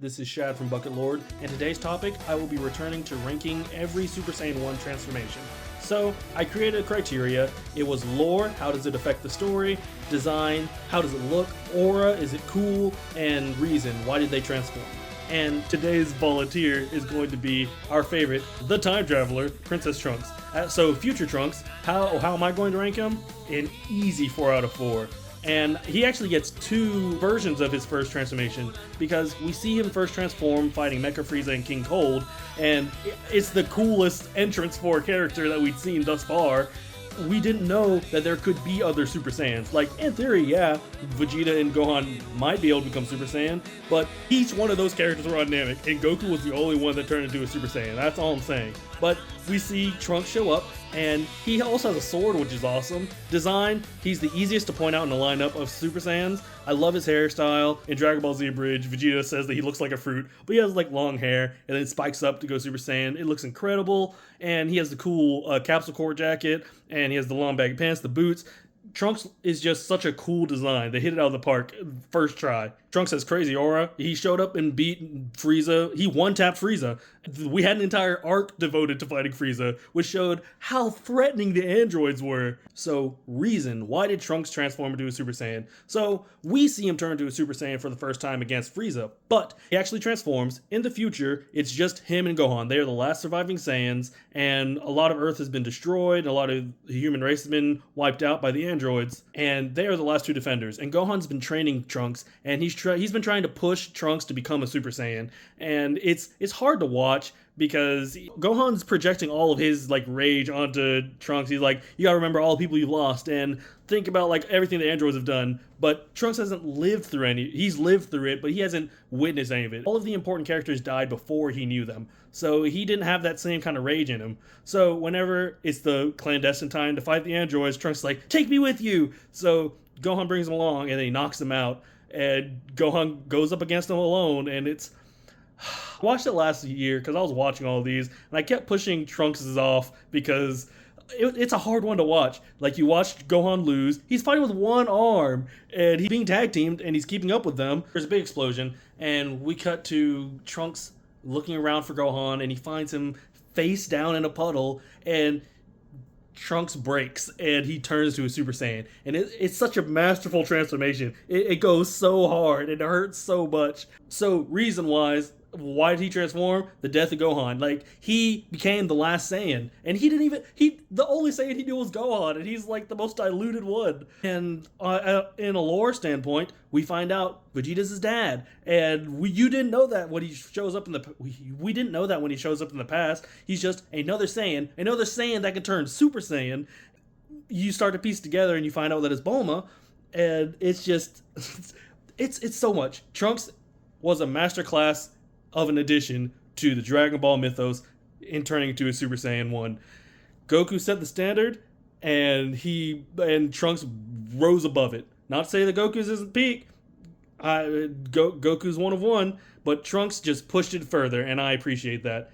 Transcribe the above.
This is Shad from Bucket Lord, and today's topic, I will be returning to ranking every Super Saiyan 1 transformation. So, I created a criteria. It was lore, how does it affect the story, design, how does it look, aura, is it cool, and reason, why did they transform? And today's volunteer is going to be our favorite, the time traveler, Princess Trunks. So, future Trunks, how am I going to rank him? An easy 4 out of 4. And he actually gets two versions of his first transformation, because we see him first transform fighting Mecha Frieza and King Cold, and it's the coolest entrance for a character that we've seen thus far. We didn't know that there could be other Super Saiyans. Like, in theory, yeah, Vegeta and Gohan might be able to become Super Saiyan, but each one of those characters were dynamic, and Goku was the only one that turned into a Super Saiyan. That's all I'm saying. But we see Trunks show up, and he also has a sword, which is awesome. Design, he's the easiest to point out in the lineup of Super Saiyans. I love his hairstyle. In Dragon Ball Z Bridge, Vegeta says that he looks like a fruit, but he has like long hair, and then spikes up to go Super Saiyan. It looks incredible, and he has the cool capsule core jacket, and he has the long baggy pants, the boots. Trunks is just such a cool design. They hit it out of the park first try. Trunks has crazy aura. He showed up and beat Frieza. He one-tapped Frieza. We had an entire arc devoted to fighting Frieza, which showed how threatening the androids were. So, reason. Why did Trunks transform into a Super Saiyan? So, we see him turn into a Super Saiyan for the first time against Frieza, but he actually transforms. In the future, it's just him and Gohan. They are the last surviving Saiyans, and a lot of Earth has been destroyed, a lot of the human race has been wiped out by the androids, and they are the last two defenders. And Gohan's been training Trunks, and he's been trying to push Trunks to become a Super Saiyan, and it's hard to watch because Gohan's projecting all of his like rage onto Trunks. He's like, you gotta remember all the people you've lost and think about like everything the androids have done. But Trunks hasn't lived through any. He's lived through it, but he hasn't witnessed any of it. All of the important characters died before he knew them, so he didn't have that same kind of rage in him. So whenever it's the clandestine time to fight the androids, Trunks is like, take me with you. So Gohan brings him along, and then he knocks him out, and Gohan goes up against him alone, and it's... I watched it last year because I was watching all of these, and I kept pushing Trunks' off because it's a hard one to watch. Like, you watch Gohan lose, he's fighting with one arm, and he's being tag teamed, and he's keeping up with them. There's a big explosion, and we cut to Trunks looking around for Gohan, and he finds him face down in a puddle, and Trunks breaks, and he turns to a Super Saiyan. And it's such a masterful transformation. It goes so hard, and it hurts so much. So, reason-wise, why did he transform? The death of Gohan. Like, he became the last Saiyan, and the only Saiyan he knew was Gohan, and he's like the most diluted one. And in a lore standpoint, we find out Vegeta's his dad, and you didn't know that when he shows up in the we didn't know that when he shows up in the past. He's just another Saiyan that can turn Super Saiyan. You start to piece together, and you find out that it's Bulma, and it's just it's so much. Trunks was a masterclass of an addition to the Dragon Ball mythos in turning into a Super Saiyan 1. Goku set the standard, and Trunks rose above it. Not to say that Goku's isn't peak. Goku's one of one, but Trunks just pushed it further, and I appreciate that.